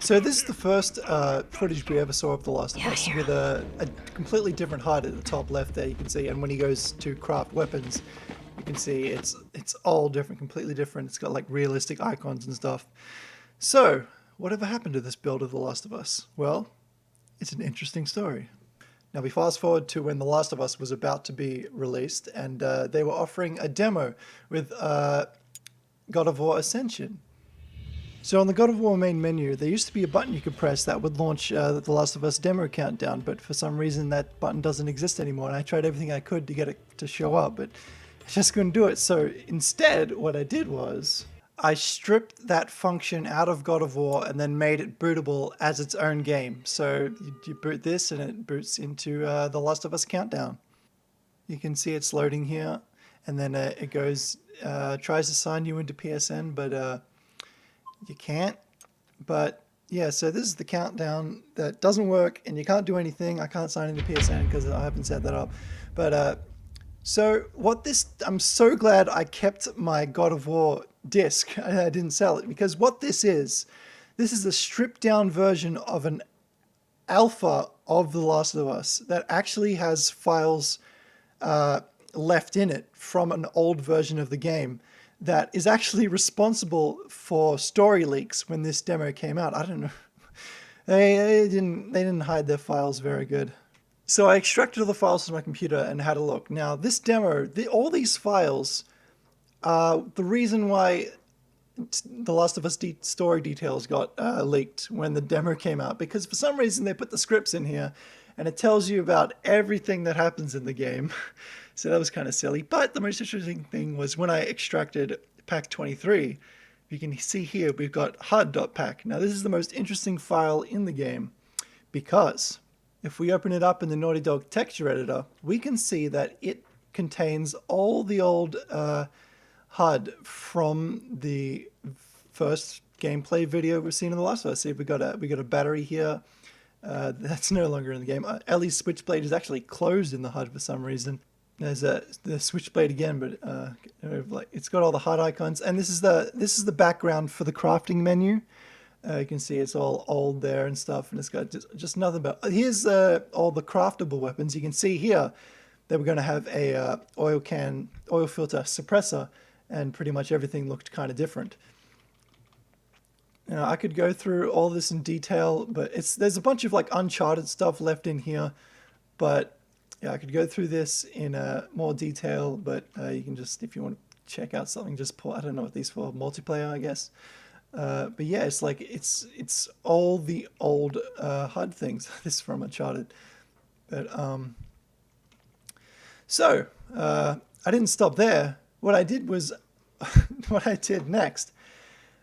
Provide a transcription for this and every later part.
So this is the first footage we ever saw of The Last of Yeah, Us here. with a completely different HUD at the top left there you can see, and when he goes to craft weapons you can see it's all different, completely different. It's got like realistic icons and stuff. So whatever happened to this build of The Last of Us? Well, it's an interesting story. Now we fast forward to when The Last of Us was about to be released, and they were offering a demo with God of War Ascension. So on the God of War main menu, there used to be a button you could press that would launch the Last of Us demo countdown, but for some reason that button doesn't exist anymore, and I tried everything I could to get it to show up, but I just couldn't do it. So instead, what I did was I stripped that function out of God of War and then made it bootable as its own game. So you boot this and it boots into the Last of Us countdown. You can see it's loading here, and then it goes, tries to sign you into PSN, but you can't. But yeah, so this is the countdown that doesn't work, and you can't do anything. I can't sign into PSN because I haven't set that up. But so what this, I'm so glad I kept my God of War disc. I didn't sell it, because what this is a stripped down version of an alpha of The Last of Us that actually has files left in it from an old version of the game that is actually responsible for story leaks when this demo came out. I don't know. They didn't hide their files very good. So I extracted all the files from my computer and had a look. Now this demo, all these files, the reason why the Last of Us story details got leaked when the demo came out, because for some reason they put the scripts in here and it tells you about everything that happens in the game. So that was kind of silly. But the most interesting thing was when I extracted pack 23, you can see here we've got HUD.pack. Now this is the most interesting file in the game, because if we open it up in the Naughty Dog texture editor, we can see that it contains all the old HUD from the first gameplay video we've seen in The Last of Us. See, we got a battery here. That's no longer in the game. Ellie's switchblade is actually closed in the HUD for some reason. There's the switchblade again, but like it's got all the HUD icons, and this is the background for the crafting menu. You can see it's all old there and stuff, and it's got just nothing but. Here's all the craftable weapons. You can see here that we're going to have a oil filter suppressor, and pretty much everything looked kind of different. Now, I could go through all this in detail, but there's a bunch of like Uncharted stuff left in here, but yeah, I could go through this in more detail, but you can just, if you want to check out something, just pull, I don't know what these for, multiplayer, I guess. But yeah, it's like, it's all the old HUD things. This is from Uncharted. But, so, I didn't stop there. What I did was, what I did next,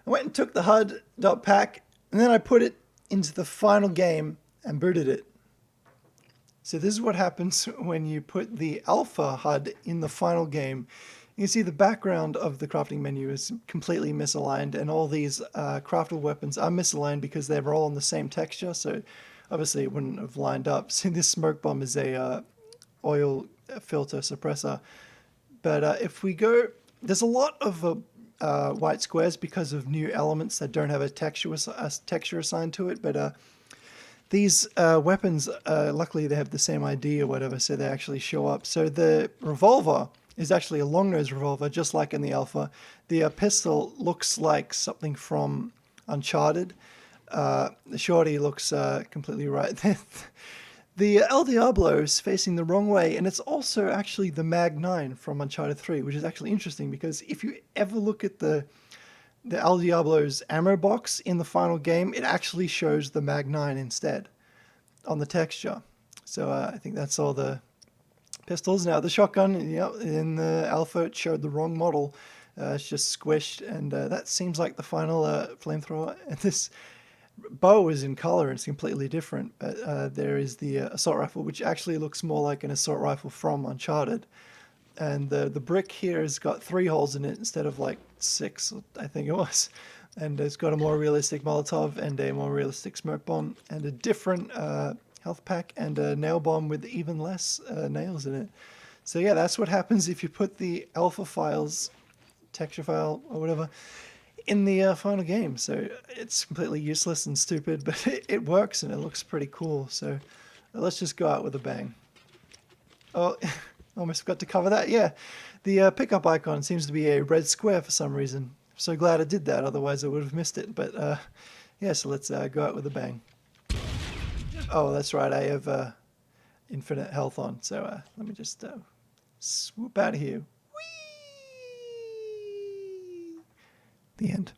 I went and took the HUD.pack, and then I put it into the final game and booted it. So this is what happens when you put the alpha HUD in the final game. You can see the background of the crafting menu is completely misaligned, and all these craftable weapons are misaligned because they were all on the same texture, so obviously it wouldn't have lined up. See, this smoke bomb is a oil filter suppressor. But if we go, there's a lot of white squares because of new elements that don't have a texture assigned to it, but these weapons, luckily they have the same ID or whatever, so they actually show up. So the revolver is actually a long-nose revolver, just like in the alpha. The pistol looks like something from Uncharted. The shorty looks completely right. The El Diablo is facing the wrong way, and it's also actually the Mag 9 from Uncharted 3, which is actually interesting, because if you ever look at the El Diablo's ammo box in the final game, it actually shows the Mag 9 instead on the texture. So I think that's all the pistols. Now the shotgun, yeah, in the alpha it showed the wrong model. It's just squished, and that seems like the final flamethrower. And this bow is in color and it's completely different. But there is the assault rifle, which actually looks more like an assault rifle from Uncharted. And the brick here has got 3 holes in it instead of like 6, I think it was. And it's got a more realistic Molotov and a more realistic smoke bomb and a different health pack and a nail bomb with even less nails in it. So yeah, that's what happens if you put the alpha files, texture file or whatever, in the final game. So it's completely useless and stupid, but it works and it looks pretty cool. So let's just go out with a bang. Oh, almost forgot to cover that. Yeah, the pickup icon seems to be a red square for some reason. I'm so glad I did that, otherwise I would have missed it. But yeah, so let's go out with a bang. Oh, that's right, I have infinite health on, so let me just swoop out of here. Whee! The end.